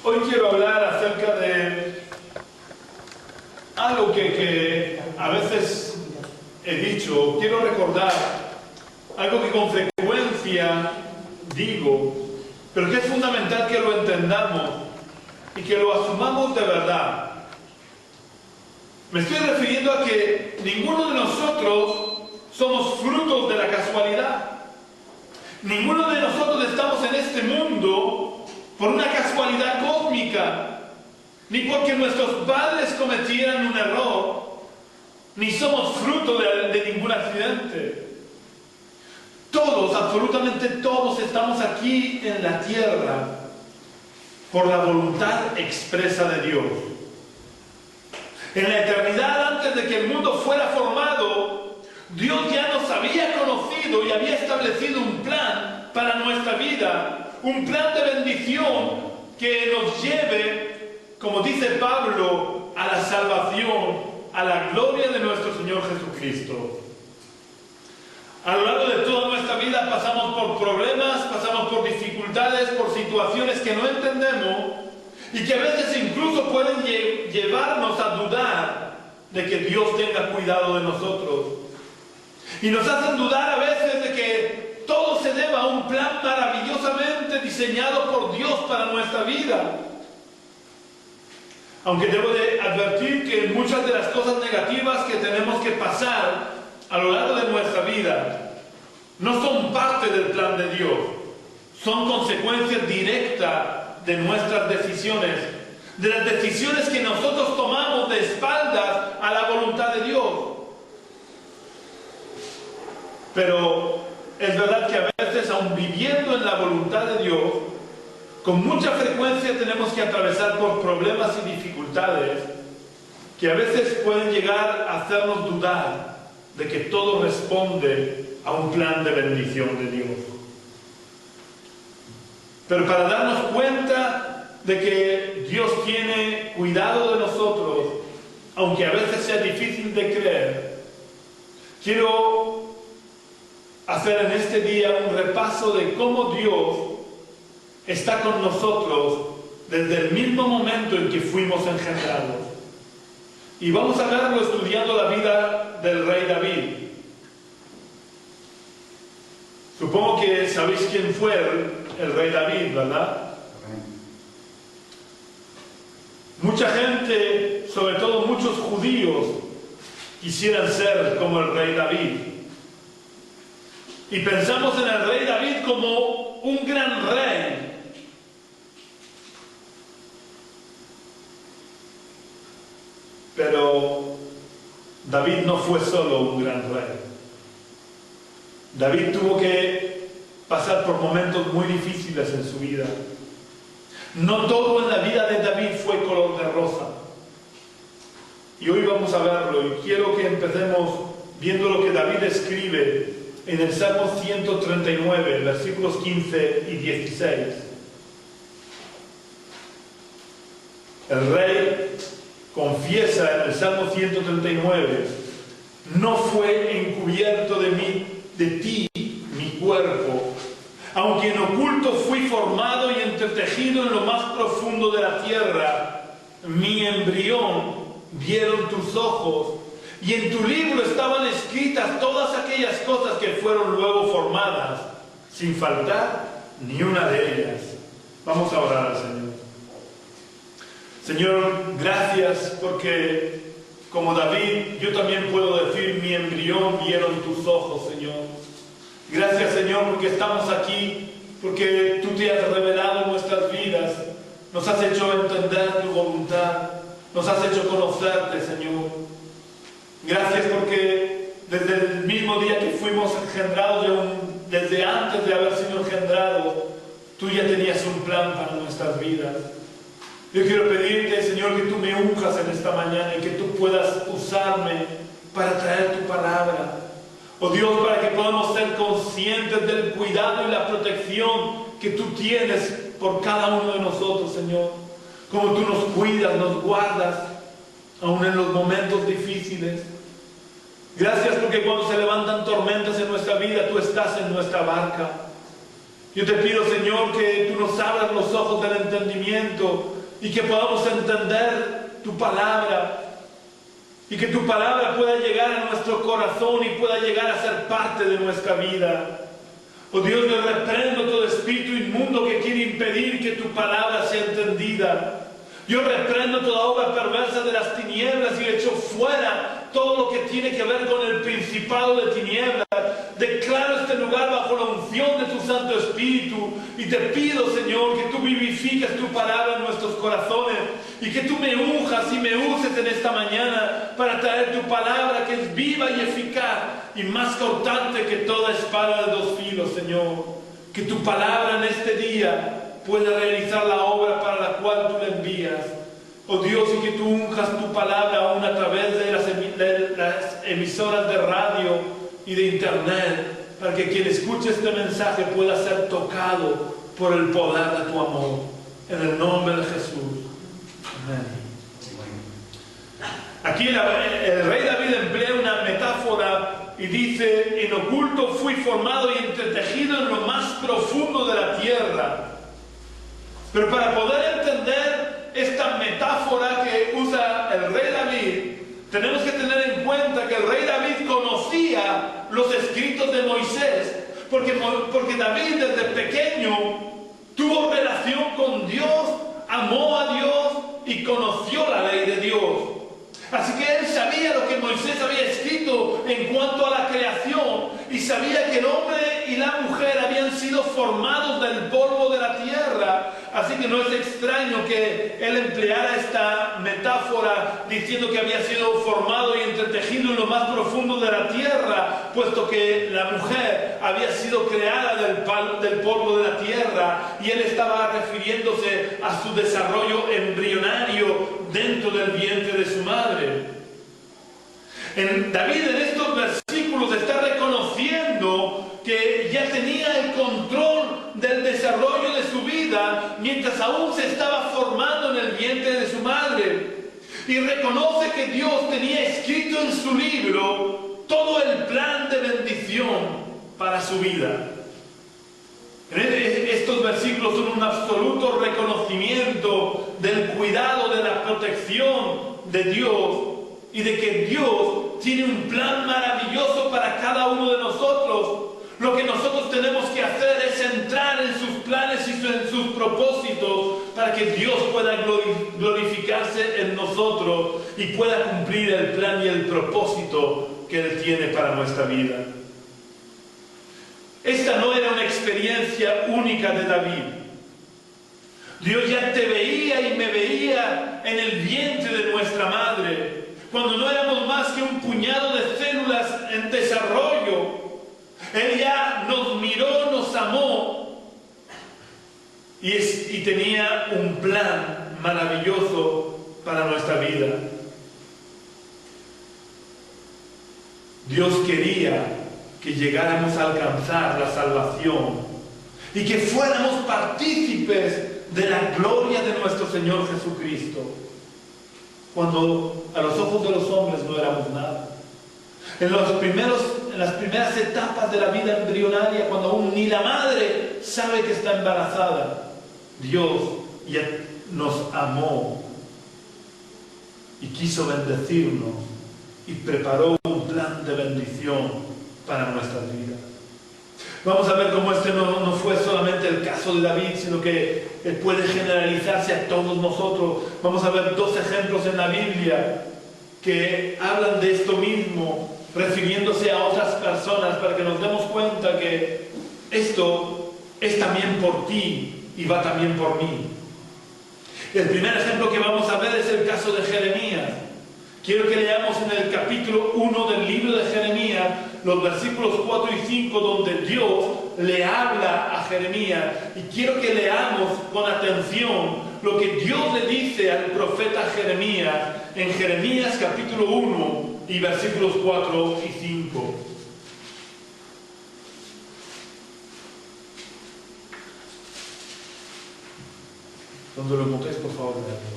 Hoy quiero hablar acerca de algo que a veces he dicho, quiero recordar, algo que con frecuencia digo, pero que es fundamental que lo entendamos y que lo asumamos de verdad. Me estoy refiriendo a que ninguno de nosotros somos frutos de la casualidad. Ninguno de nosotros estamos en este mundo por una casualidad cósmica, ni porque nuestros padres cometieran un error, ni somos fruto de ningún accidente. Todos, absolutamente todos, estamos aquí en la tierra por la voluntad expresa de Dios. En la eternidad, antes de que el mundo fuera formado, Dios ya nos había conocido y había establecido un plan para nuestra vida, un plan de bendición que nos lleve, como dice Pablo, a la salvación, a la gloria de nuestro Señor Jesucristo. A lo largo de toda nuestra vida pasamos por problemas, pasamos por dificultades, por situaciones que no entendemos y que a veces incluso pueden llevarnos a dudar de que Dios tenga cuidado de nosotros. Y nos hacen dudar a veces de que todo se deba a un plan maravillosamente diseñado por Dios para nuestra vida. Aunque debo de advertir que muchas de las cosas negativas que tenemos que pasar a lo largo de nuestra vida no son parte del plan de Dios, son consecuencias directas de nuestras decisiones, de las decisiones que nosotros tomamos de espaldas a la voluntad de Dios. Pero es verdad que a veces, aun viviendo en la voluntad de Dios, con mucha frecuencia tenemos que atravesar por problemas y dificultades que a veces pueden llegar a hacernos dudar de que todo responde a un plan de bendición de Dios. Pero para darnos cuenta de que Dios tiene cuidado de nosotros, aunque a veces sea difícil de creer, quiero hacer en este día un repaso de cómo Dios está con nosotros desde el mismo momento en que fuimos engendrados. Y vamos a verlo estudiando la vida del rey David. Supongo que sabéis quién fue el rey David, ¿verdad? Mucha gente, sobre todo muchos judíos, quisieran ser como el rey David. Y pensamos en el rey David como un gran rey. Pero David no fue solo un gran rey. David tuvo que pasar por momentos muy difíciles en su vida. No todo en la vida de David fue color de rosa. Y hoy vamos a verlo, y quiero que empecemos viendo lo que David escribe en el Salmo 139, versículos 15 y 16. El rey confiesa en el Salmo 139, no fue encubierto de ti mi cuerpo, aunque en oculto fui formado y entretejido en lo más profundo de la tierra, mi embrión vieron tus ojos, y en tu libro estaban escritas todas aquellas cosas que fueron luego formadas, sin faltar ni una de ellas. Vamos a orar al Señor. Señor, gracias porque, como David, yo también puedo decir, mi embrión vieron tus ojos, Señor. Gracias, Señor, porque estamos aquí, porque tú te has revelado en nuestras vidas, nos has hecho entender tu voluntad, nos has hecho conocerte, Señor. Gracias porque desde el mismo día que fuimos engendrados, desde antes de haber sido engendrados, tú ya tenías un plan para nuestras vidas. Yo quiero pedirte, Señor, que tú me unjas en esta mañana y que tú puedas usarme para traer tu palabra. Oh Dios, para que podamos ser conscientes del cuidado y la protección que tú tienes por cada uno de nosotros, Señor. Como tú nos cuidas, nos guardas, aún en los momentos difíciles. Gracias porque cuando se levantan tormentas en nuestra vida, tú estás en nuestra barca. Yo te pido, Señor, que tú nos abras los ojos del entendimiento y que podamos entender tu palabra. Y que tu palabra pueda llegar a nuestro corazón y pueda llegar a ser parte de nuestra vida. Oh Dios, yo reprendo todo espíritu inmundo que quiere impedir que tu palabra sea entendida. Yo reprendo toda obra perversa de las tinieblas y echo fuera todo lo que tiene que ver con el principado de tinieblas. Declaro este lugar bajo la unción de tu Santo Espíritu y te pido, Señor, que tú vivifiques tu palabra en nuestros corazones y que tú me unjas y me uses en esta mañana para traer tu palabra que es viva y eficaz y más cortante que toda espada de dos filos, Señor. Que tu palabra en este día pueda realizar la obra para la cual tú la envías. Oh Dios, y que tú unjas tu palabra aún a través de las emisoras de radio y de internet, para que quien escuche este mensaje pueda ser tocado por el poder de tu amor. En el nombre de Jesús. Amén. Aquí el rey David emplea una metáfora y dice: en oculto fui formado y entretejido en lo más profundo de la tierra. Pero para poder entender esta metáfora que usa el rey David, tenemos que tener en cuenta que el rey David conocía los escritos de Moisés, porque David desde pequeño tuvo relación con Dios, amó a Dios y conoció la ley de Dios. Así que él sabía lo que Moisés había escrito en cuanto a la creación y sabía que el hombre y la mujer habían sido formados del polvo de la tierra. Así que no es extraño que él empleara esta metáfora diciendo que había sido formado y entretejido en lo más profundo de la tierra, puesto que la mujer había sido creada del polvo de la tierra y él estaba refiriéndose a su desarrollo embrionario dentro del vientre de su madre. David en estos versículos está reconociendo que ya tenía el control del desarrollo de su vida mientras aún se estaba formando en el vientre de su madre. Y reconoce que Dios tenía escrito en su libro todo el plan de bendición para su vida. Estos versículos son un absoluto reconocimiento del cuidado, de la protección de Dios y de que Dios tiene un plan maravilloso para cada uno de nosotros. Lo que nosotros tenemos que hacer es entrar en sus planes y en sus propósitos para que Dios pueda glorificarse en nosotros y pueda cumplir el plan y el propósito que Él tiene para nuestra vida. Esta no era una experiencia única de David. Dios ya te veía y me veía en el vientre de nuestra madre, cuando no éramos más que un puñado de células en desarrollo. Él ya nos miró, nos amó y tenía un plan maravilloso para nuestra vida. Dios quería que llegáramos a alcanzar la salvación y que fuéramos partícipes de la gloria de nuestro Señor Jesucristo, cuando a los ojos de los hombres no éramos nada. En las primeras etapas de la vida embrionaria, cuando aún ni la madre sabe que está embarazada, Dios ya nos amó y quiso bendecirnos y preparó un plan de bendición para nuestras vidas. Vamos a ver cómo este no fue solamente el caso de David, sino que puede generalizarse a todos nosotros. Vamos a ver dos ejemplos en la Biblia que hablan de esto mismo, refiriéndose a otras personas, para que nos demos cuenta que esto es también por ti y va también por mí. El primer ejemplo que vamos a ver es el caso de Jeremías. Quiero que leamos en el capítulo 1 del libro de Jeremías, los versículos 4 y 5, donde Dios le habla a Jeremías. Y quiero que leamos con atención lo que Dios le dice al profeta Jeremías en Jeremías capítulo 1 y versículos 4 y 5. Cuando lo encontréis, por favor, leedlo.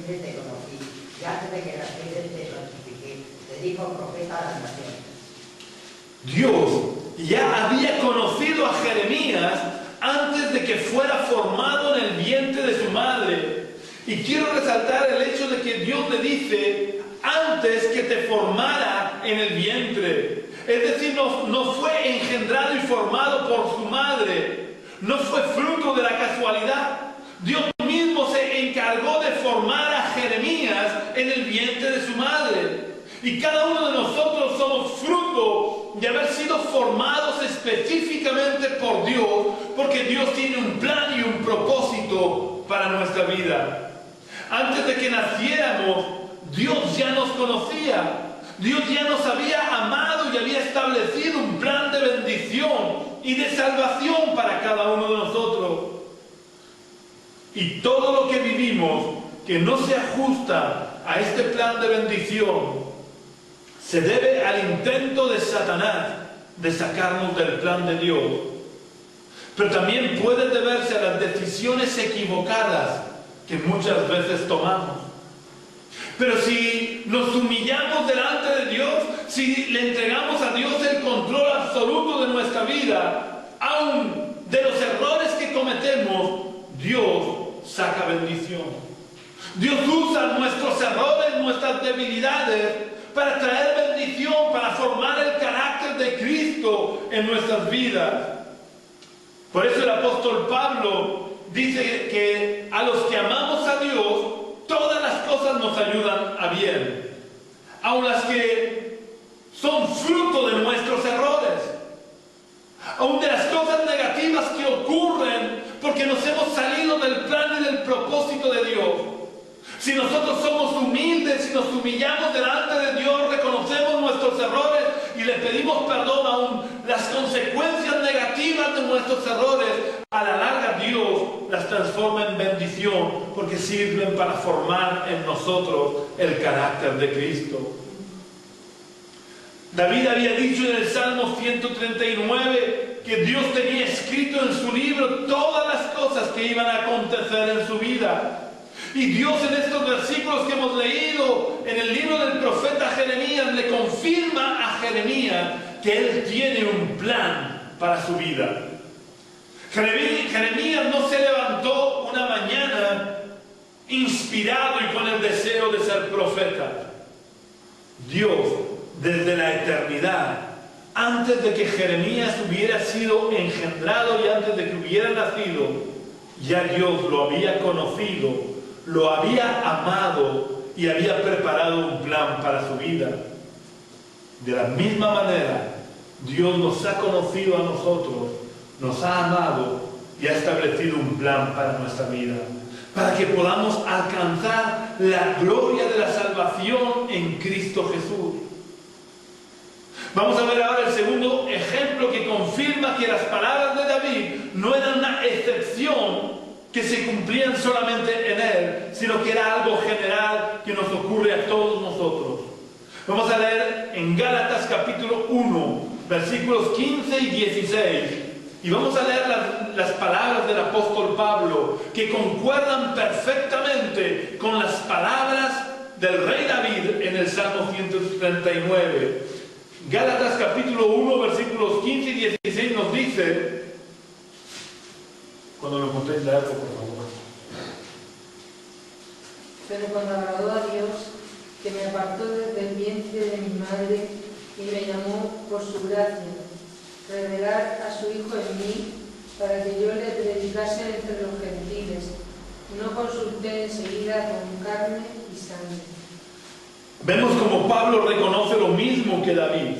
siempre te conocí, y antes de que nacieras te santifiqué, te dijo profeta a las naciones. Dios ya había conocido a Jeremías antes de que fuera formado en el vientre de su madre. Y quiero resaltar el hecho de que Dios le dice, antes que te formara en el vientre. Es decir, no fue engendrado y formado por su madre. No fue fruto de la casualidad. Dios mismo se encargó de formar a Jeremías en el vientre de su madre. Y cada uno de nosotros somos fruto de haber sido formados específicamente por Dios, porque Dios tiene un plan y un propósito para nuestra vida. Antes de que naciéramos, Dios ya nos conocía. Dios ya nos había amado y había establecido un plan de bendición y de salvación para cada uno de nosotros. Y todo lo que vivimos que no se ajusta a este plan de bendición se debe al intento de Satanás de sacarnos del plan de Dios. Pero también puede deberse a las decisiones equivocadas que muchas veces tomamos. Pero si nos humillamos delante de Dios, si le entregamos a Dios el control absoluto de nuestra vida, aun de los errores que cometemos, Dios saca bendición. Dios usa nuestros errores, nuestras debilidades, para traer bendición, para formar el carácter de Cristo en nuestras vidas. Por eso el apóstol Pablo dice que a los que amamos a Dios, todas las cosas nos ayudan a bien, aun las que son fruto de nuestros errores, aun de las cosas negativas que ocurren porque nos hemos salido del plan y del propósito de Dios. Si nosotros somos humildes, si nos humillamos delante de Dios, reconocemos nuestros errores y le pedimos perdón aún las consecuencias negativas de nuestros errores, a la larga Dios las transforma en bendición porque sirven para formar en nosotros el carácter de Cristo. David había dicho en el Salmo 139 que Dios tenía escrito en su libro todas las cosas que iban a acontecer en su vida. Y Dios en estos versículos que hemos leído en el libro del profeta Jeremías le confirma a Jeremías que él tiene un plan para su vida. Jeremías no se levantó una mañana inspirado y con el deseo de ser profeta. Dios, desde la eternidad, antes de que Jeremías hubiera sido engendrado y antes de que hubiera nacido, ya Dios lo había conocido, lo había amado y había preparado un plan para su vida. De la misma manera, Dios nos ha conocido a nosotros, nos ha amado y ha establecido un plan para nuestra vida, para que podamos alcanzar la gloria de la salvación en Cristo Jesús. Vamos a ver ahora el segundo ejemplo que confirma que las palabras de David no eran una excepción que se cumplían solamente en él, sino que era algo general que nos ocurre a todos nosotros. Vamos a leer en Gálatas capítulo 1, versículos 15 y 16. Y vamos a leer las palabras del apóstol Pablo, que concuerdan perfectamente con las palabras del rey David en el Salmo 139. Gálatas capítulo 1, versículos 15 y 16 nos dice, cuando lo encontréis, leerlo, por favor. Pero cuando agradó a Dios, que me apartó desde el vientre de mi madre y me llamó por su gracia, revelar a su Hijo en mí, para que yo le predicase entre los gentiles, no consulté enseguida con carne y sangre. Vemos como Pablo reconoce lo mismo que David,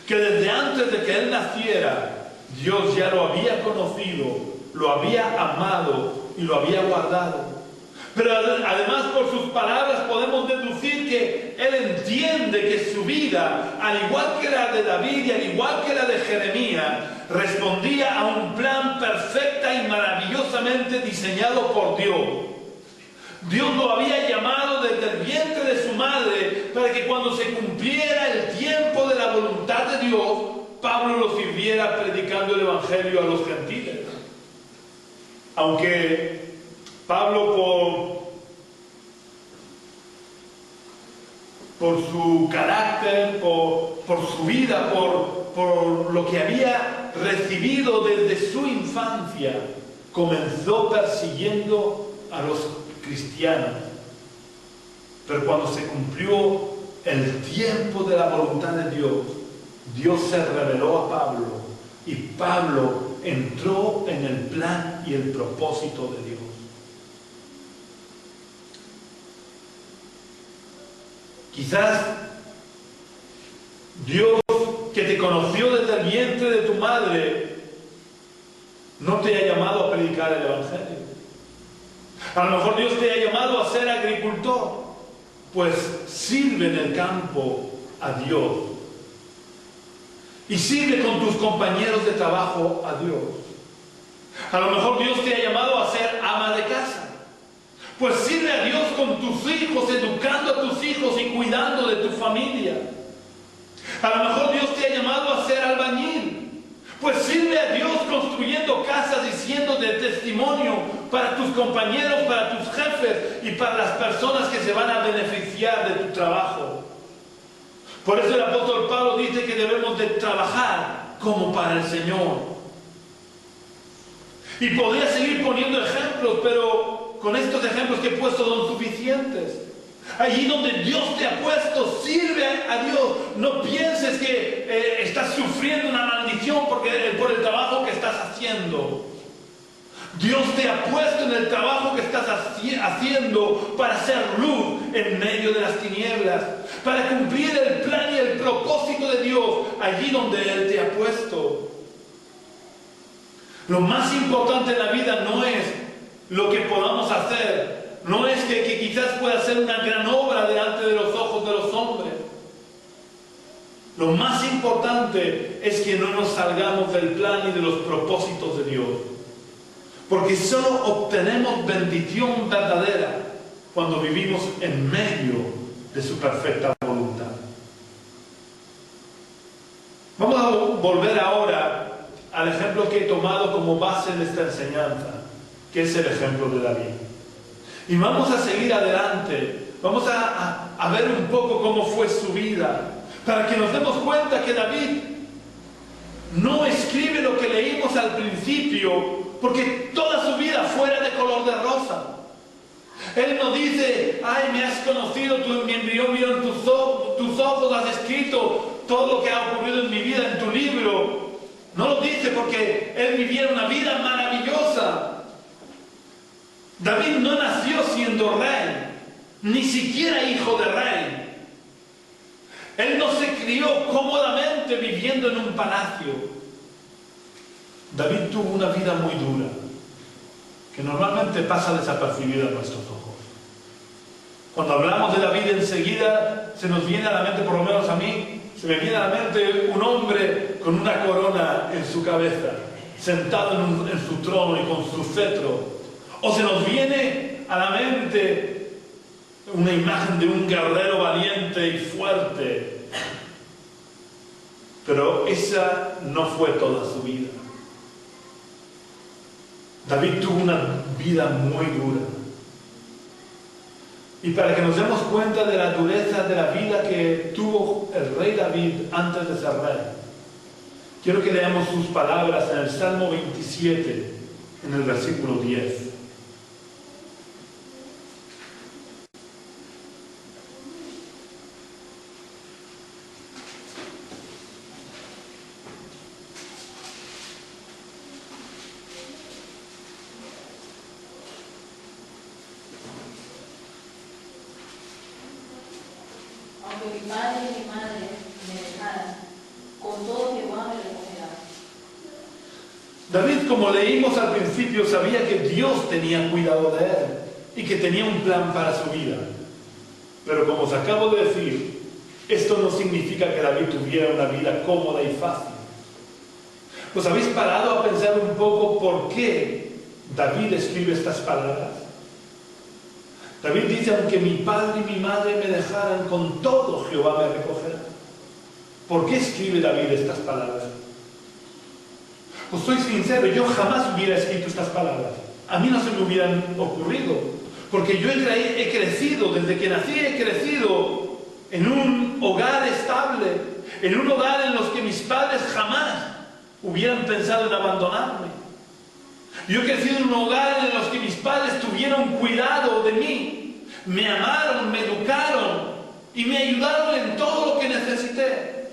que desde antes de que él naciera, Dios ya lo había conocido, lo había amado y lo había guardado. Pero además por sus palabras podemos deducir que él entiende que su vida, al igual que la de David y al igual que la de Jeremías, respondía a un plan perfecta y maravillosamente diseñado por Dios. Dios lo había llamado desde el vientre de su madre para que cuando se cumpliera el tiempo de la voluntad de Dios, Pablo lo sirviera predicando el Evangelio a los gentiles. Aunque Pablo, por su carácter, por su vida, por lo que había recibido desde su infancia, comenzó persiguiendo a los cristianos. Pero cuando se cumplió el tiempo de la voluntad de Dios, Dios se reveló a Pablo y Pablo entró en el plan y el propósito de Dios. Quizás Dios, que te conoció desde el vientre de tu madre, no te ha llamado a predicar el Evangelio. A lo mejor Dios te ha llamado a ser agricultor. Pues sirve en el campo a Dios. Y sirve con tus compañeros de trabajo a Dios. A lo mejor Dios te ha llamado a ser ama de casa. Pues sirve a Dios con tus hijos, educando a tus hijos y cuidando de tu familia. A lo mejor Dios te ha llamado a ser albañil. Pues sirve a Dios construyendo casas y siendo de testimonio para tus compañeros, para tus jefes y para las personas que se van a beneficiar de tu trabajo. Por eso el apóstol Pablo dice que debemos de trabajar como para el Señor. Y podría seguir poniendo ejemplos, pero con estos ejemplos que he puesto son suficientes. Allí donde Dios te ha puesto, sirve a Dios. No pienses que estás sufriendo una maldición por el trabajo que estás haciendo. Dios te ha puesto en el trabajo que estás haciendo para hacer luz en medio de las tinieblas, para cumplir el plan y el propósito de Dios allí donde Él te ha puesto. Lo más importante en la vida no es lo que podamos hacer. No es que quizás pueda ser una gran obra delante de los ojos de los hombres. Lo más importante es que no nos salgamos del plan y de los propósitos de Dios. Porque solo obtenemos bendición verdadera cuando vivimos en medio de su perfecta voluntad. Vamos a volver ahora al ejemplo que he tomado como base de esta enseñanza, que es el ejemplo de David. Y vamos a seguir adelante, vamos a ver un poco cómo fue su vida, para que nos demos cuenta que David no escribe lo que leímos al principio, porque toda su vida fuera de color de rosa. Él no dice, ay, me has conocido, mi embrión vio en tus ojos, has escrito todo lo que ha ocurrido en mi vida en tu libro. No lo dice porque él viviera una vida maravillosa. David no nació siendo rey, ni siquiera hijo de rey. Él no se crió cómodamente viviendo en un palacio. David tuvo una vida muy dura, que normalmente pasa desapercibida a nuestros ojos. Cuando hablamos de David enseguida se nos viene a la mente, por lo menos a mí, se me viene a la mente un hombre con una corona en su cabeza, sentado en su trono y con su cetro. O se nos viene a la mente una imagen de un guerrero valiente y fuerte. Pero esa no fue toda su vida. David tuvo una vida muy dura. Y para que nos demos cuenta de la dureza de la vida que tuvo el rey David antes de ser rey, quiero que leamos sus palabras en el Salmo 27, en el versículo 10. Aunque mi padre y mi madre me dejaran, con todo Jehová me recogerá. David, como leímos al principio, sabía que Dios tenía cuidado de él y que tenía un plan para su vida. Pero como os acabo de decir, esto no significa que David tuviera una vida cómoda y fácil. ¿Os habéis parado a pensar un poco por qué David escribe estas palabras? David dice, aunque mi padre y mi madre me dejaran, con todo Jehová me recogerá. ¿Por qué escribe David estas palabras? Pues soy sincero, yo jamás hubiera escrito estas palabras. A mí no se me hubieran ocurrido. Porque yo he crecido, desde que nací he crecido en un hogar estable, en un hogar en los que mis padres jamás hubieran pensado en abandonarme. Yo he crecido en un hogar en los que mis padres tuvieron cuidado de mí, me amaron, me educaron y me ayudaron en todo lo que necesité.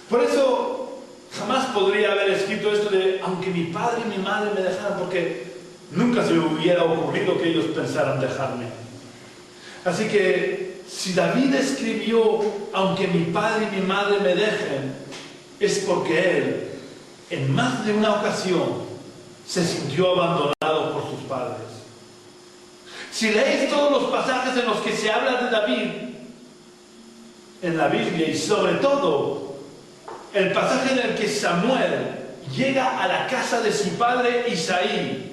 Por eso jamás podría haber escrito esto de aunque mi padre y mi madre me dejaran, porque nunca se me hubiera ocurrido que ellos pensaran dejarme. Así que si David escribió aunque mi padre y mi madre me dejen, es porque él en más de una ocasión se sintió abandonado por sus padres. Si leéis todos los pasajes en los que se habla de David en la Biblia, y sobre todo el pasaje en el que Samuel llega a la casa de su padre Isaí,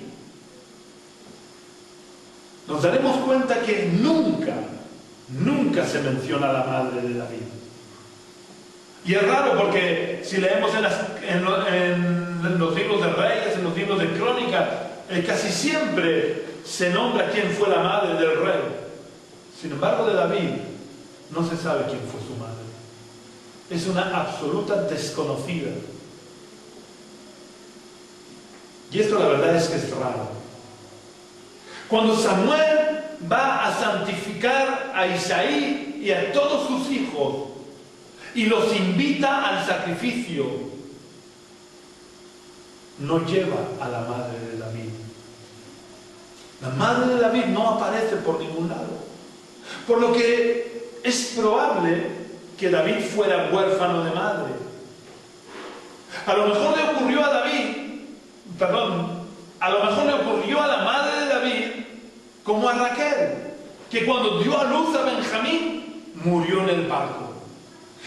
nos daremos cuenta que nunca se menciona a la madre de David. Y es raro porque si leemos en los libros de Reyes, en los libros de Crónicas, casi siempre se nombra quién fue la madre del rey. Sin embargo, de David no se sabe quién fue su madre. Es una absoluta desconocida. Y esto la verdad es que es raro. Cuando Samuel va a santificar a Isaí y a todos sus hijos y los invita al sacrificio, no lleva a la madre de David. La madre de David no aparece por ningún lado. Por lo que es probable que David fuera huérfano de madre. A lo mejor le ocurrió a la madre de David como a Raquel, que cuando dio a luz a Benjamín, murió en el parto.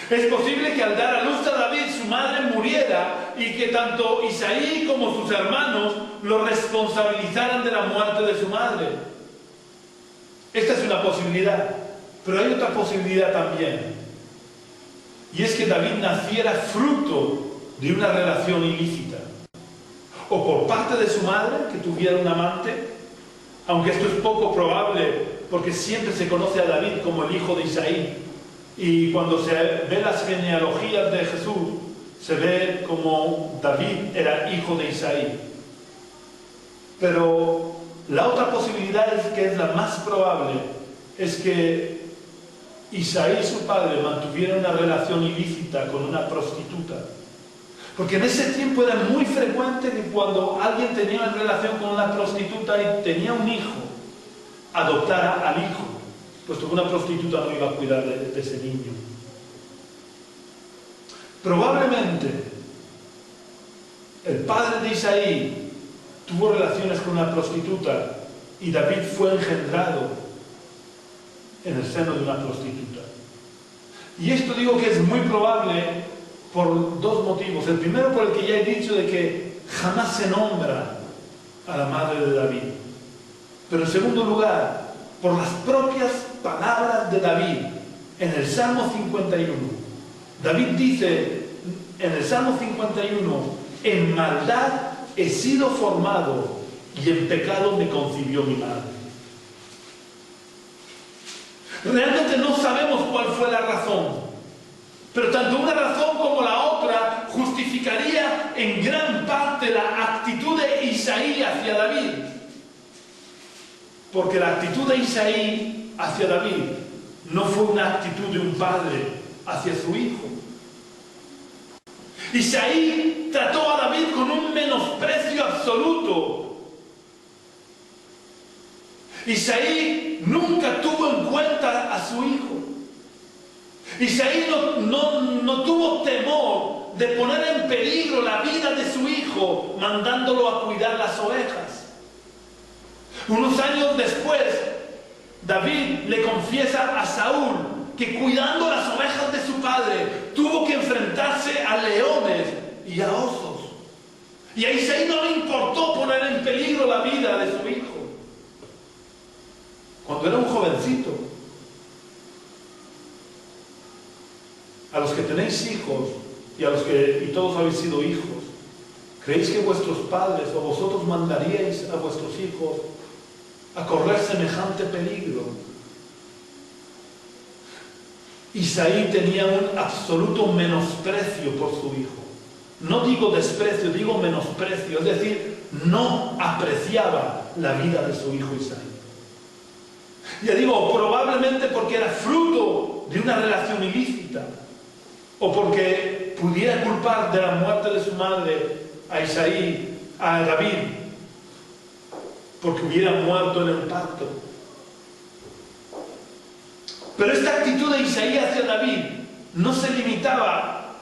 Es posible que al dar a luz a David su madre muriera y que tanto Isaí como sus hermanos lo responsabilizaran de la muerte de su madre. Esta es una posibilidad, pero hay otra posibilidad también. Y es que David naciera fruto de una relación ilícita. O por parte de su madre, que tuviera un amante, aunque esto es poco probable porque siempre se conoce a David como el hijo de Isaí. Y cuando se ve las genealogías de Jesús, se ve como David era hijo de Isaí. Pero la otra posibilidad, que es la más probable, es que Isaí, su padre, mantuviera una relación ilícita con una prostituta. Porque en ese tiempo era muy frecuente que cuando alguien tenía una relación con una prostituta y tenía un hijo, adoptara al hijo, puesto que una prostituta no iba a cuidar de ese niño. Probablemente el padre de Isaí tuvo relaciones con una prostituta y David fue engendrado en el seno de una prostituta. Y esto digo que es muy probable por dos motivos. El primero, por el que ya he dicho, de que jamás se nombra a la madre de David. Pero en segundo lugar, por las propias palabras de David en el Salmo 51. David dice en el Salmo 51: en maldad he sido formado y en pecado me concibió mi madre. Realmente no sabemos cuál fue la razón, pero tanto una razón como la otra justificaría en gran parte la actitud de Isaí hacia David. Porque la actitud de Isaí hacia David no fue una actitud de un padre hacia su hijo. Isaí trató a David con un menosprecio absoluto. Isaí nunca tuvo en cuenta a su hijo. Isaí no tuvo temor de poner en peligro la vida de su hijo mandándolo a cuidar las ovejas. Unos años después, David le confiesa a Saúl que cuidando las ovejas de su padre tuvo que enfrentarse a leones y a osos. Y a Isaí no le importó poner en peligro la vida de su hijo. Cuando era un jovencito. A los que tenéis hijos y todos habéis sido hijos, ¿creéis que vuestros padres o vosotros mandaríais a vuestros hijos a correr semejante peligro? Isaí tenía un absoluto menosprecio por su hijo. No digo desprecio, digo menosprecio, es decir, no apreciaba la vida de su hijo Isaí. Ya digo, probablemente porque era fruto de una relación ilícita, o porque pudiera culpar de la muerte de su madre a David, porque hubiera muerto en el pacto. Pero esta actitud de Isaí hacia David no se limitaba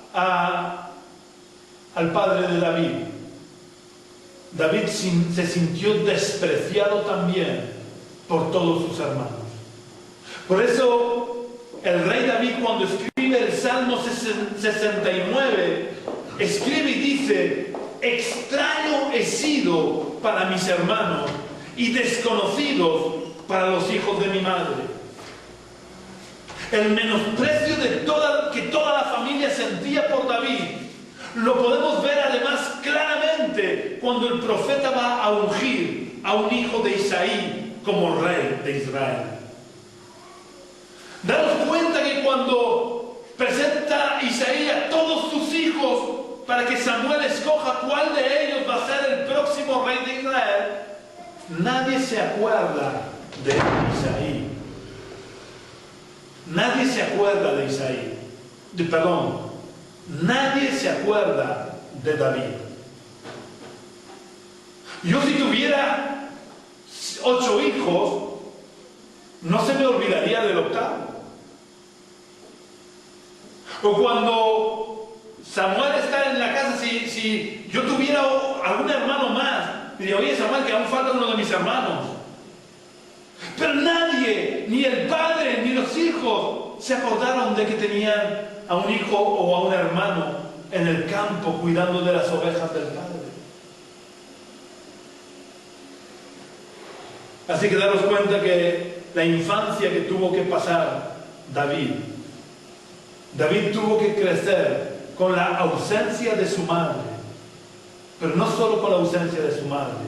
al padre de David. David se sintió despreciado también por todos sus hermanos. Por eso el rey David, cuando escribe el Salmo 69, escribe y dice: extraño he sido para mis hermanos y desconocidos para los hijos de mi madre. El menosprecio que toda la familia sentía por David lo podemos ver además claramente cuando el profeta va a ungir a un hijo de Isaí como rey de Israel. Daros cuenta que cuando presenta Isaí a todos sus hijos para que Samuel escoja cuál de ellos va a ser el próximo rey de Israel, nadie se acuerda de Isaí. Nadie se acuerda de Isaí. Nadie se acuerda de David. Yo, si tuviera 8 hijos, no se me olvidaría del octavo. O cuando Samuel está en la casa, si yo tuviera algún hermano más, diría: oye, Samuel, que aún falta uno de mis hermanos. Pero nadie, ni el padre, ni los hijos, se acordaron de que tenían a un hijo o a un hermano en el campo cuidando de las ovejas del padre. Así que daros cuenta que la infancia que tuvo que pasar David tuvo que crecer con la ausencia de su madre, pero no solo con la ausencia de su madre,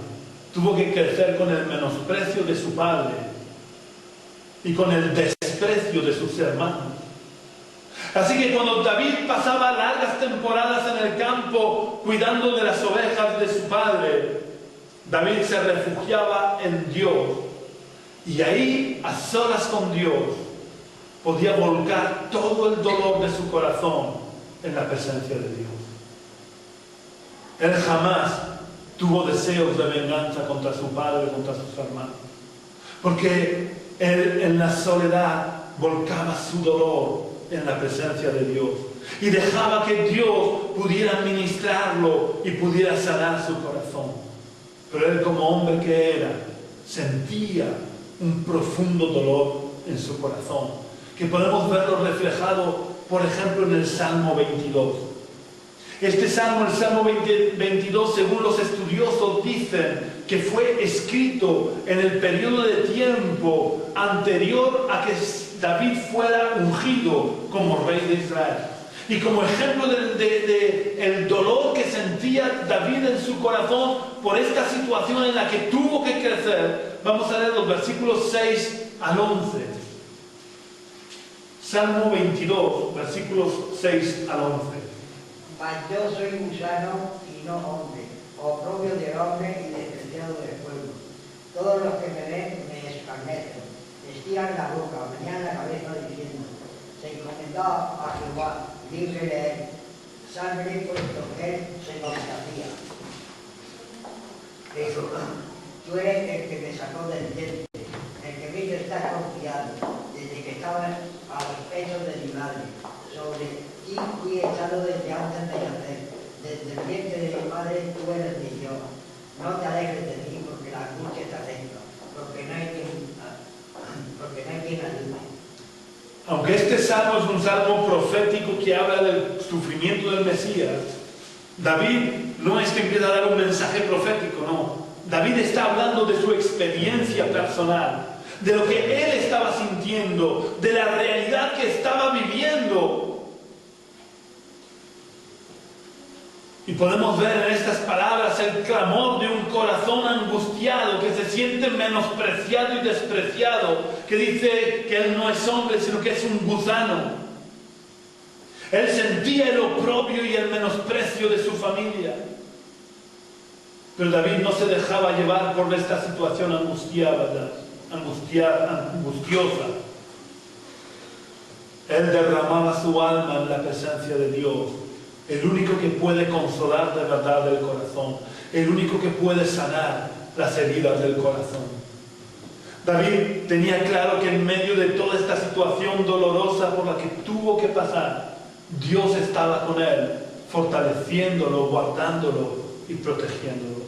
tuvo que crecer con el menosprecio de su padre y con el desprecio de sus hermanos. Así que cuando David pasaba largas temporadas en el campo cuidando de las ovejas de su padre, David se refugiaba en Dios, y ahí, a solas con Dios, podía volcar todo el dolor de su corazón en la presencia de Dios. Él jamás tuvo deseos de venganza contra su padre, contra sus hermanos, porque él en la soledad volcaba su dolor en la presencia de Dios y dejaba que Dios pudiera ministrarlo y pudiera sanar su corazón. Pero él, como hombre que era, sentía un profundo dolor en su corazón, que podemos verlo reflejado, por ejemplo, en el Salmo 22. Este salmo, el Salmo 22, según los estudiosos dicen que fue escrito en el periodo de tiempo anterior a que David fuera ungido como rey de Israel. Y como ejemplo el dolor que sentía David en su corazón por esta situación en la que tuvo que crecer, vamos a leer los versículos 6 al 11. Salmo 22, versículos 6 al 11. Mas yo soy gusano y no hombre, oprobio del hombre y despreciado del pueblo. Todos los que me ven me escarnecen, estiran la boca, menean la cabeza diciendo: se encomendó a Jehová, libre de él, sangre puesto él se nos hacía. Pero tú eres el que me sacó del vientre, el que me hizo estar confiado, desde que estaba a los pechos de mi madre. Sobre ti fui echado desde antes de nacer, desde el vientre de mi madre tú eres mi Dios. No te alejes de mí, porque la angustia está dentro, porque no hay quien ayude. Aunque este salmo es un salmo profético que habla del sufrimiento del Mesías, David no es que empieza a dar un mensaje profético, no. David está hablando de su experiencia personal, de lo que él estaba sintiendo, de la realidad que estaba viviendo. Y podemos ver en estas palabras el clamor de un corazón angustiado que se siente menospreciado y despreciado, que dice que él no es hombre, sino que es un gusano. Él sentía el oprobio y el menosprecio de su familia. Pero David no se dejaba llevar por esta situación angustiosa. Él derramaba su alma en la presencia de Dios, el único que puede consolar de verdad el corazón, el único que puede sanar las heridas del corazón. David tenía claro que en medio de toda esta situación dolorosa por la que tuvo que pasar, Dios estaba con él, fortaleciéndolo, guardándolo y protegiéndolo.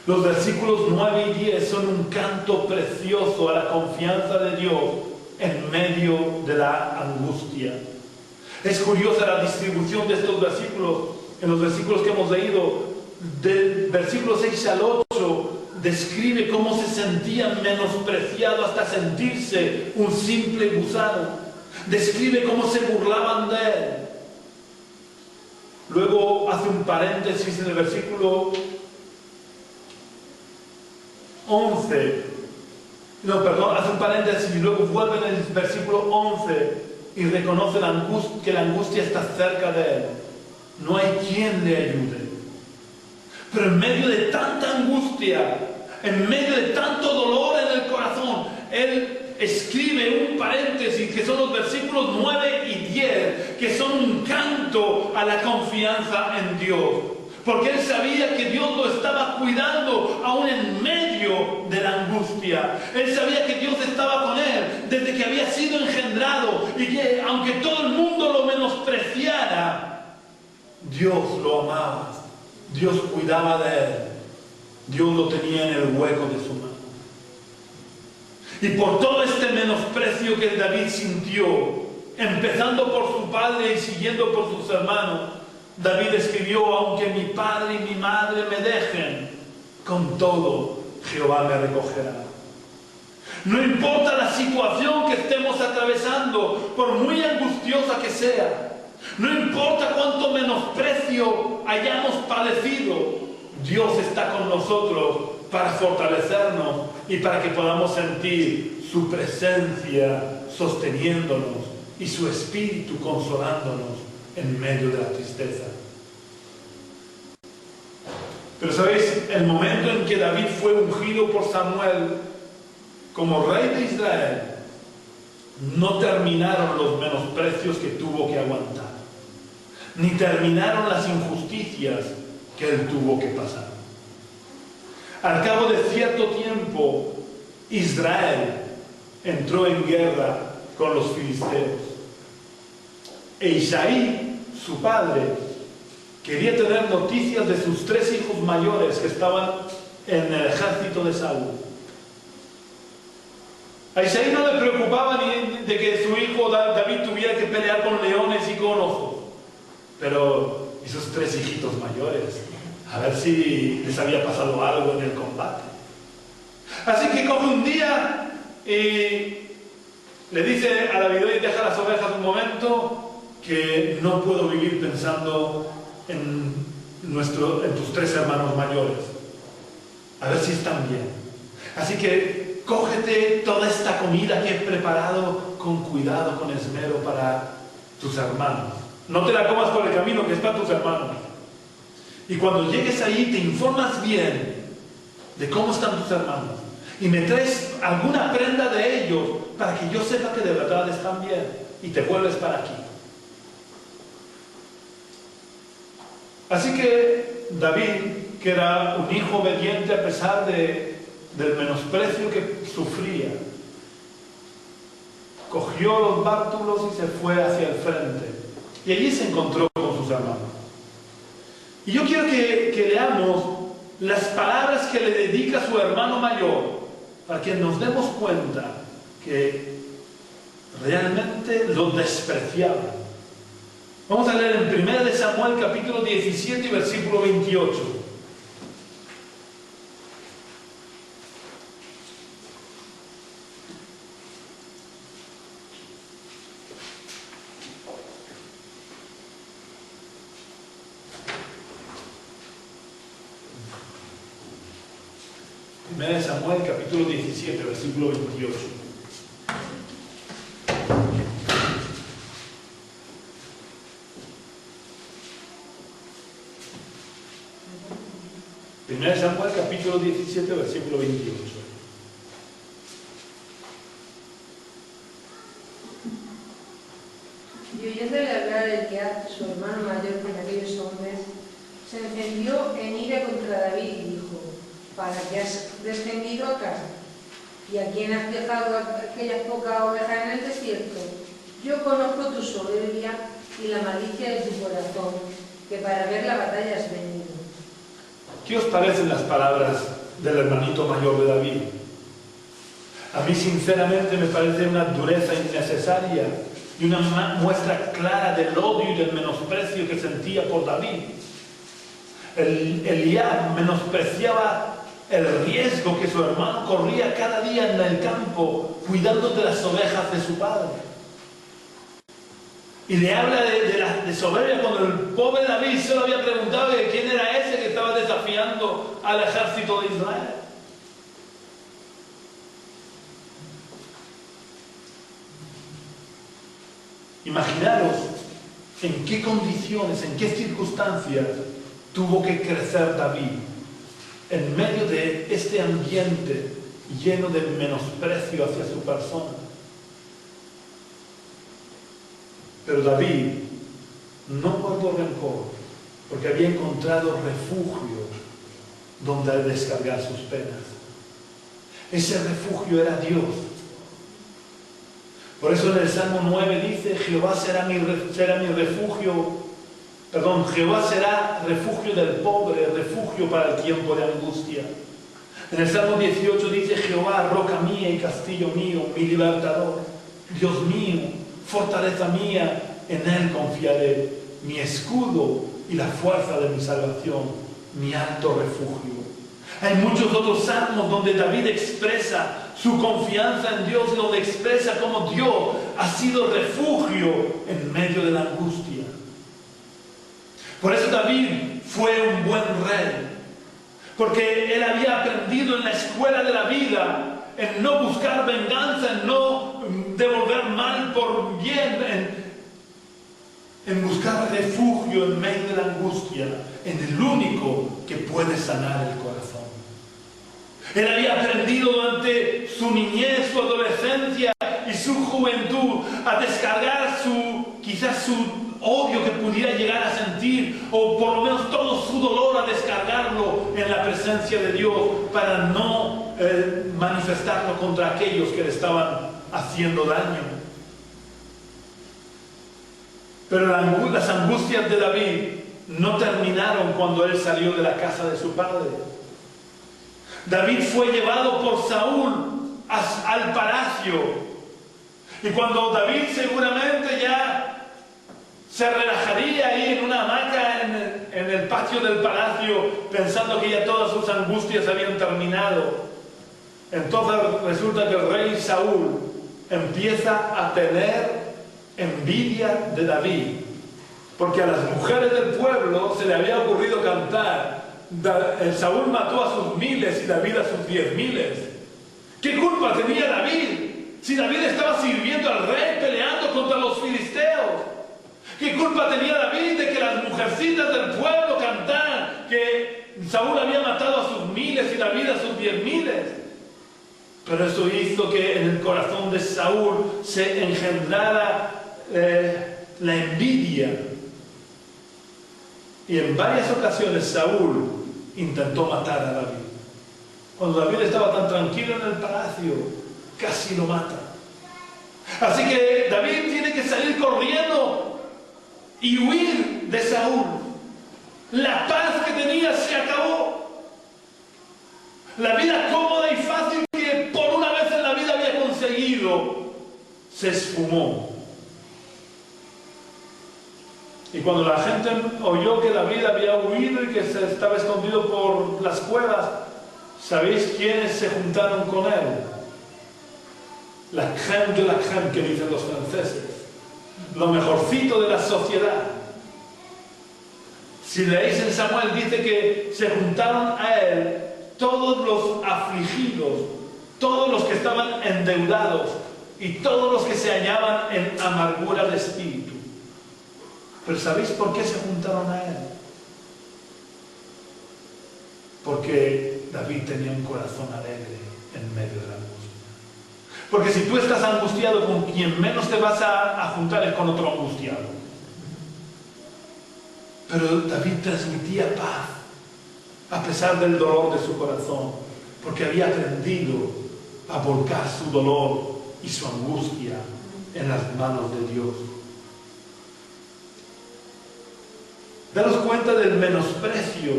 Los versículos 9 y 10 son un canto precioso a la confianza de Dios en medio de la angustia. Es curiosa la distribución de estos versículos. En los versículos que hemos leído, del versículo 6 al 8, describe cómo se sentían menospreciados hasta sentirse un simple gusano. Describe cómo se burlaban de él. Luego hace un paréntesis en el versículo 11. Hace un paréntesis y luego vuelve en el versículo 11 y reconoce que la angustia está cerca de él. No hay quien le ayude. Pero en medio de tanta angustia, en medio de tanto dolor en el corazón, él escribe un paréntesis que son los versículos 9 y 10, que son un canto a la confianza en Dios. Porque él sabía que Dios lo estaba cuidando aún en medio de la angustia. Él sabía que Dios estaba con él desde que había sido engendrado y que aunque todo el mundo lo menospreciara, Dios lo amaba. Dios cuidaba de él. Dios lo tenía en el hueco de su mano. Y por todo este menosprecio que David sintió, empezando por su padre y siguiendo por sus hermanos, David escribió: aunque mi padre y mi madre me dejen, con todo Jehová me recogerá. No importa la situación que estemos atravesando, por muy angustiosa que sea, no importa cuánto menosprecio hayamos padecido, Dios está con nosotros para fortalecernos y para que podamos sentir su presencia sosteniéndonos y su espíritu consolándonos en medio de la tristeza. Pero sabéis, el momento en que David fue ungido por Samuel como rey de Israel, no terminaron los menosprecios que tuvo que aguantar, ni terminaron las injusticias que él tuvo que pasar. Al cabo de cierto tiempo, Israel entró en guerra con los filisteos. E Isaí, su padre, quería tener noticias de sus 3 hijos mayores que estaban en el ejército de Saúl. A Isaí no le preocupaba ni de que su hijo David tuviera que pelear con leones y con osos. Pero esos 3 hijitos mayores, a ver si les había pasado algo en el combate. Así que coge un día y le dice a David: oye, deja las ovejas un momento, que no puedo vivir pensando en tus 3 hermanos mayores. A ver si están bien. Así que cógete toda esta comida que he preparado con cuidado, con esmero para tus hermanos. No te la comas por el camino, que es para tus hermanos. Y cuando llegues ahí te informas bien de cómo están tus hermanos. Y me traes alguna prenda de ellos para que yo sepa que de verdad están bien. Y te vuelves para aquí. Así que David, que era un hijo obediente a pesar del menosprecio que sufría, cogió los bártulos y se fue hacia el frente. Y allí se encontró con sus hermanos. Y yo quiero que leamos las palabras que le dedica su hermano mayor, para que nos demos cuenta que realmente lo despreciaba. Vamos a leer en 1 de Samuel capítulo 17 y versículo 28. De Samuel capítulo 17 versículo 28. 1 Samuel capítulo 17, versículo 28. Y oyéndole hablar el Gad, su hermano mayor con aquellos hombres, se encendió en ira contra David y dijo: ¿Para qué has descendido acá? ¿Y a quién has dejado aquellas pocas ovejas en el desierto? Yo conozco tu soberbia y la malicia de tu corazón, que para ver la batalla has venido. ¿Qué os parecen las palabras del hermanito mayor de David? A mí sinceramente me parece una dureza innecesaria y una muestra clara del odio y del menosprecio que sentía por David. Eliab menospreciaba el riesgo que su hermano corría cada día en el campo cuidando de las ovejas de su padre. Y le habla de soberbia cuando el pobre David solo había preguntado de quién era ese que estaba desafiando al ejército de Israel. Imaginaros en qué condiciones, en qué circunstancias tuvo que crecer David en medio de este ambiente lleno de menosprecio hacia su persona. Pero David no guardó rencor porque había encontrado refugio donde descargar sus penas. Ese refugio era Dios. Por eso en el Salmo 9 dice: Jehová será mi refugio, Jehová será refugio del pobre, refugio para el tiempo de angustia. En el Salmo 18 dice: Jehová, roca mía y castillo mío, mi libertador, Dios mío, fortaleza mía, en él confiaré, mi escudo y la fuerza de mi salvación, mi alto refugio. Hay muchos otros salmos donde David expresa su confianza en Dios, donde expresa cómo Dios ha sido refugio en medio de la angustia. Por eso David fue un buen rey, porque él había aprendido en la escuela de la vida en no buscar venganza, en no devolver mal por bien, en buscar refugio en medio de la angustia, en el único que puede sanar el corazón. Él había aprendido durante su niñez, su adolescencia y su juventud a descargar quizás su odio que pudiera llegar a sentir, o por lo menos todo su dolor, a descargarlo en la presencia de Dios para no manifestarlo contra aquellos que le estaban haciendo daño. Pero las angustias de David no terminaron cuando él salió de la casa de su padre. David fue llevado por Saúl al palacio. Y cuando David seguramente ya se relajaría ahí en una hamaca en el patio del palacio, pensando que ya todas sus angustias habían terminado, entonces resulta que el rey Saúl empieza a tener envidia de David, porque a las mujeres del pueblo se le había ocurrido cantar: Saúl mató a sus miles y David a sus 10.000. ¿Qué culpa tenía David si David estaba sirviendo al rey, peleando contra los filisteos? ¿Qué culpa tenía David de que las mujercitas del pueblo cantaran que Saúl había matado a sus miles y David a sus 10.000? Pero eso hizo que en el corazón de Saúl se engendrara la envidia. Y en varias ocasiones Saúl intentó matar a David. Cuando David estaba tan tranquilo en el palacio, casi lo mata. Así que David tiene que salir corriendo y huir de Saúl. La paz que tenía se acabó. La vida cómoda y fácil que por una vez en la vida había conseguido se esfumó. Y cuando la gente oyó que David había huido y que se estaba escondido por las cuevas, ¿sabéis quiénes se juntaron con él? La crème de la crème, que dicen los franceses. Lo mejorcito de la sociedad. Si leéis en Samuel, dice que se juntaron a él todos los afligidos, todos los que estaban endeudados y todos los que se hallaban en amargura de espíritu. Pero ¿sabéis por qué se juntaron a él? Porque David tenía un corazón alegre en medio de la angustia. Porque si tú estás angustiado, con quien menos te vas a juntar es con otro angustiado. Pero David transmitía paz a pesar del dolor de su corazón, porque había aprendido a volcar su dolor y su angustia en las manos de Dios. Daros cuenta del menosprecio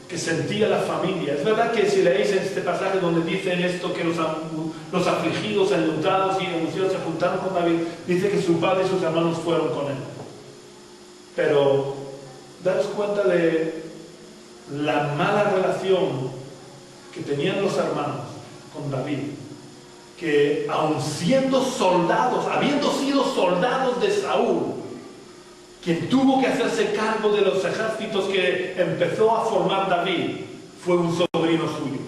que sentía la familia. Es verdad que si leéis este pasaje donde dicen esto, que los afligidos, enlutados y angustiados se juntaron con David, dice que su padre y sus hermanos fueron con él. Pero daros cuenta de la mala relación que tenían los hermanos con David, que aun siendo soldados, habiendo sido soldados de Saúl, quien tuvo que hacerse cargo de los ejércitos que empezó a formar David, fue un sobrino suyo.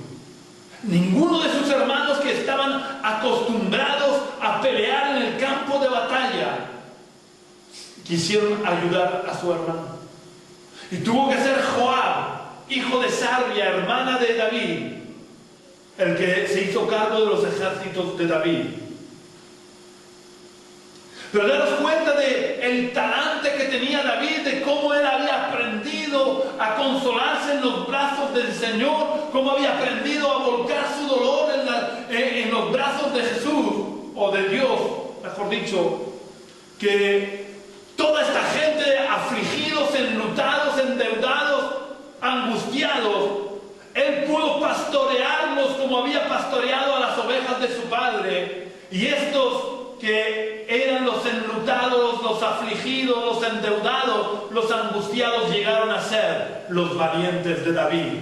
Ninguno de sus hermanos, que estaban acostumbrados a pelear en el campo de batalla, quisieron ayudar a su hermano. Y tuvo que ser Joab, hijo de Sarvia, hermana de David, el que se hizo cargo de los ejércitos de David. Pero daros cuenta del talante que tenía David, de cómo él había aprendido a consolarse en los brazos del Señor, cómo había aprendido a volcar su dolor en los brazos de Jesús, o de Dios, mejor dicho, que toda esta gente, afligidos, enlutados, endeudados, angustiados, él pudo pastorearlos como había pastoreado a las ovejas de su padre, y estos que eran los enlutados, los afligidos, los endeudados, los angustiados, llegaron a ser los valientes de David.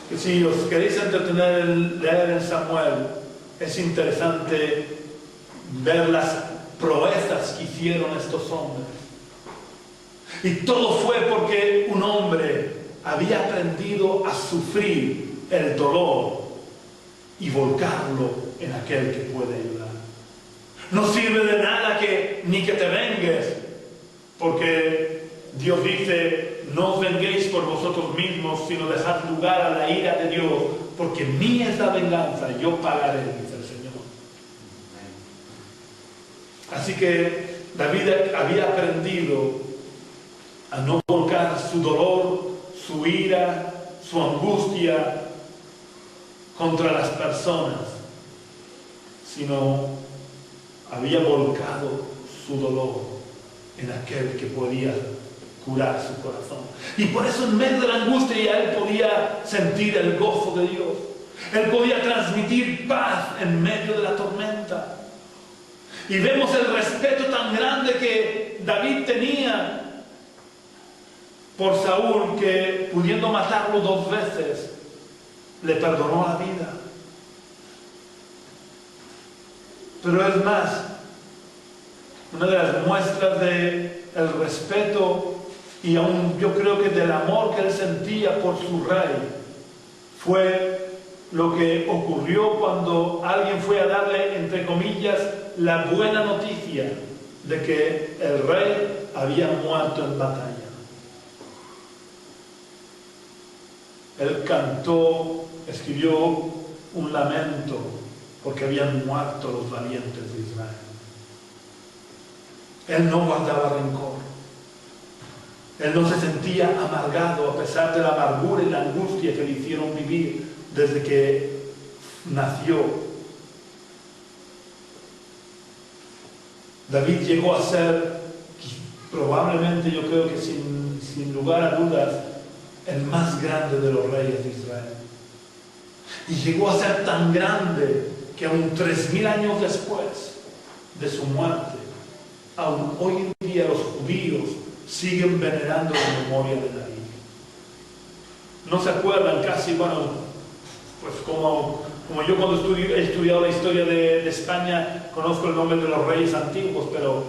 Que si os queréis entretener en leer en Samuel, es interesante ver las proezas que hicieron estos hombres. Y todo fue porque un hombre había aprendido a sufrir el dolor y volcarlo en aquel que puede ayudar. No sirve de nada ni que te vengues, porque Dios dice: no os venguéis por vosotros mismos, sino dejad lugar a la ira de Dios, porque mía es la venganza, yo pagaré, dice el Señor. Así que David había aprendido a no volcar su dolor, su ira, su angustia contra las personas, sino había volcado su dolor en aquel que podía curar su corazón. Y por eso en medio de la angustia él podía sentir el gozo de Dios. Él podía transmitir paz en medio de la tormenta. Y vemos el respeto tan grande que David tenía por Saúl, que pudiendo matarlo 2 veces, le perdonó la vida. Pero es más, una de las muestras del respeto y aún yo creo que del amor que él sentía por su rey fue lo que ocurrió cuando alguien fue a darle, entre comillas, la buena noticia de que el rey había muerto en batalla. Él cantó, escribió un lamento porque habían muerto los valientes de Israel. Él no guardaba rencor. Él no se sentía amargado a pesar de la amargura y la angustia que le hicieron vivir desde que nació. David llegó a ser, probablemente yo creo que sin lugar a dudas, el más grande de los reyes de Israel. Y llegó a ser tan grande que aún 3000 años después de su muerte, aún hoy en día los judíos siguen venerando la memoria de David. No se acuerdan casi, pues como yo cuando he estudiado la historia de España, conozco el nombre de los reyes antiguos, pero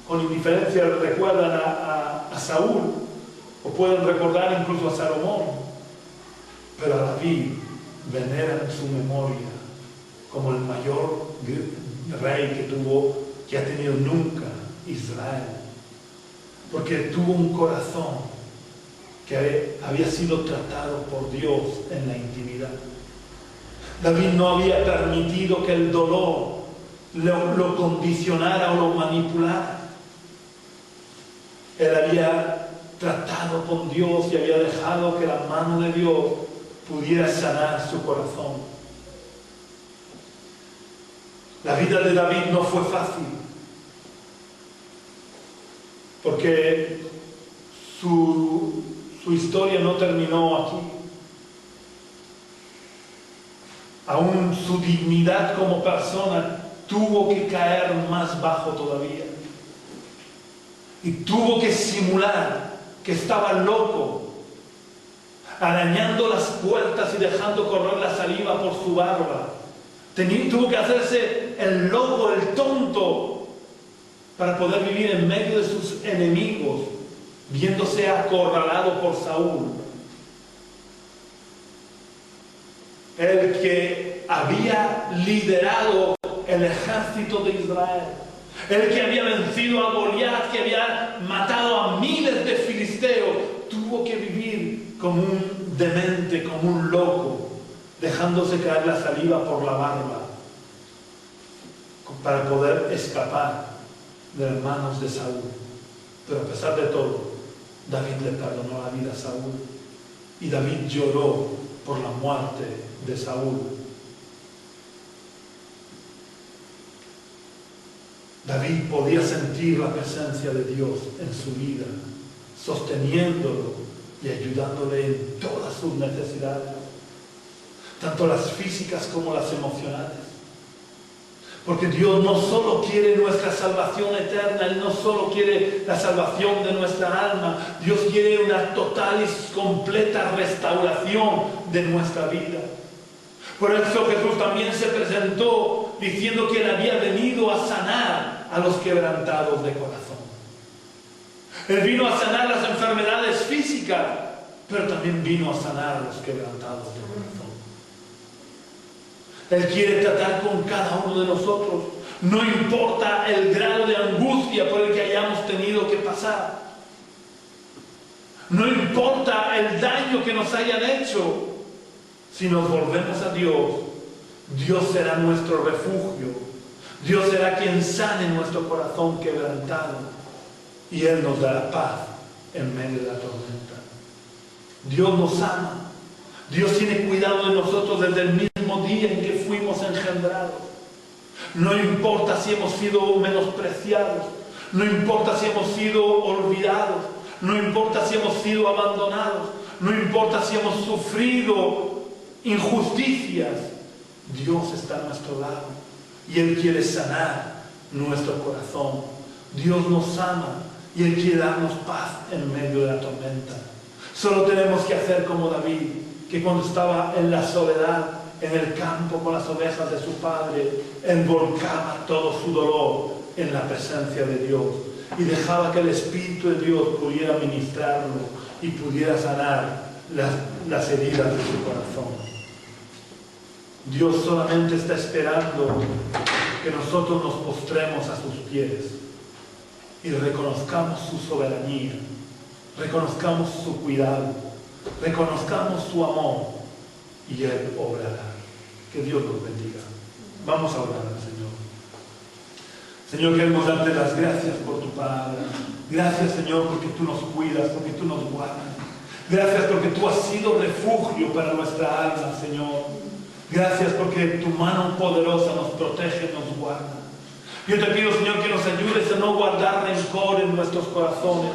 con indiferencia recuerdan a Saúl, o pueden recordar incluso a Salomón, pero a David veneran su memoria como el mayor rey que ha tenido nunca Israel, porque tuvo un corazón que había sido tratado por Dios en la intimidad. David no había permitido que el dolor lo condicionara o lo manipulara. Él había tratado con Dios y había dejado que la mano de Dios pudiera sanar su corazón. La vida de David no fue fácil, porque su historia no terminó aquí. Aún su dignidad como persona tuvo que caer más bajo todavía. Y tuvo que simular que estaba loco, arañando las puertas y dejando correr la saliva por su barba. Tuvo que hacerse el loco, el tonto, para poder vivir en medio de sus enemigos, viéndose acorralado por Saúl. El que había liderado el ejército de Israel, el que había vencido a Goliat, que había matado a miles de filisteos, tuvo que vivir como un demente, como un loco, dejándose caer la saliva por la barba para poder escapar de las manos de Saúl. Pero a pesar de todo, David le perdonó la vida a Saúl, y David lloró por la muerte de Saúl. David podía sentir la presencia de Dios en su vida, sosteniéndolo y ayudándole en todas sus necesidades, tanto las físicas como las emocionales. Porque Dios no solo quiere nuestra salvación eterna, Él no solo quiere la salvación de nuestra alma, Dios quiere una total y completa restauración de nuestra vida. Por eso Jesús también se presentó diciendo que Él había venido a sanar a los quebrantados de corazón. Él vino a sanar las enfermedades físicas, pero también vino a sanar a los quebrantados de corazón. Él quiere tratar con cada uno de nosotros, no importa el grado de angustia por el que hayamos tenido que pasar. No importa el daño que nos hayan hecho. Si nos volvemos a Dios, Dios será nuestro refugio. Dios será quien sane nuestro corazón quebrantado, y Él nos dará paz en medio de la tormenta. Dios nos ama. Dios tiene cuidado de nosotros desde el mismo día en que fuimos engendrados. No importa si hemos sido menospreciados, no importa si hemos sido olvidados, no importa si hemos sido abandonados, no importa si hemos sufrido injusticias, Dios está a nuestro lado y Él quiere sanar nuestro corazón. Dios nos ama y Él quiere darnos paz en medio de la tormenta. Solo tenemos que hacer como David, que cuando estaba en la soledad, en el campo con las ovejas de su padre, Él volcaba todo su dolor en la presencia de Dios y dejaba que el Espíritu de Dios pudiera ministrarlo y pudiera sanar las heridas de su corazón. Dios solamente está esperando que nosotros nos postremos a sus pies y reconozcamos su soberanía, reconozcamos su cuidado, reconozcamos su amor, y Él obrará. Que Dios nos bendiga. Vamos a orar al Señor. Señor, queremos darte las gracias por tu palabra. Gracias, Señor, porque tú nos cuidas, porque tú nos guardas. Gracias porque tú has sido refugio para nuestra alma, Señor. Gracias porque tu mano poderosa nos protege y nos guarda. Yo te pido, Señor, que nos ayudes a no guardar rencor en nuestros corazones.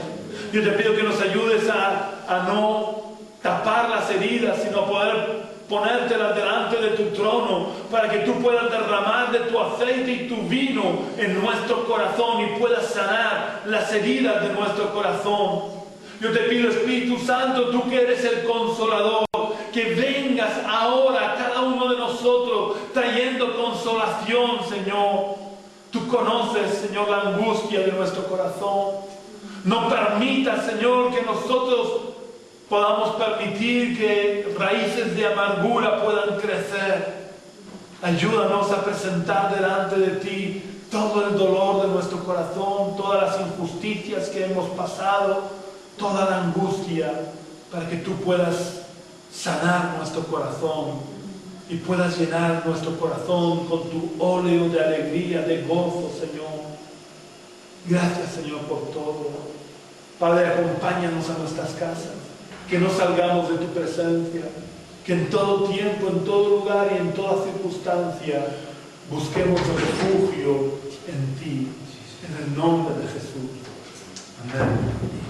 Yo te pido que nos ayudes a no tapar las heridas, sino a poder ponértelas delante de tu trono, para que tú puedas derramar de tu aceite y tu vino en nuestro corazón y puedas sanar las heridas de nuestro corazón. Yo te pido, Espíritu Santo, tú que eres el Consolador, que vengas ahora a cada uno de nosotros trayendo consolación, Señor. Tú conoces, Señor, la angustia de nuestro corazón. No permitas, Señor, que nosotros podamos permitir que raíces de amargura puedan crecer. Ayúdanos a presentar delante de ti todo el dolor de nuestro corazón, todas las injusticias que hemos pasado, toda la angustia, para que tú puedas sanar nuestro corazón y puedas llenar nuestro corazón con tu óleo de alegría, de gozo, Señor. Gracias, Señor, por todo. Padre, acompáñanos a nuestras casas, que no salgamos de tu presencia, que en todo tiempo, en todo lugar y en toda circunstancia busquemos refugio en ti, en el nombre de Jesús. Amén.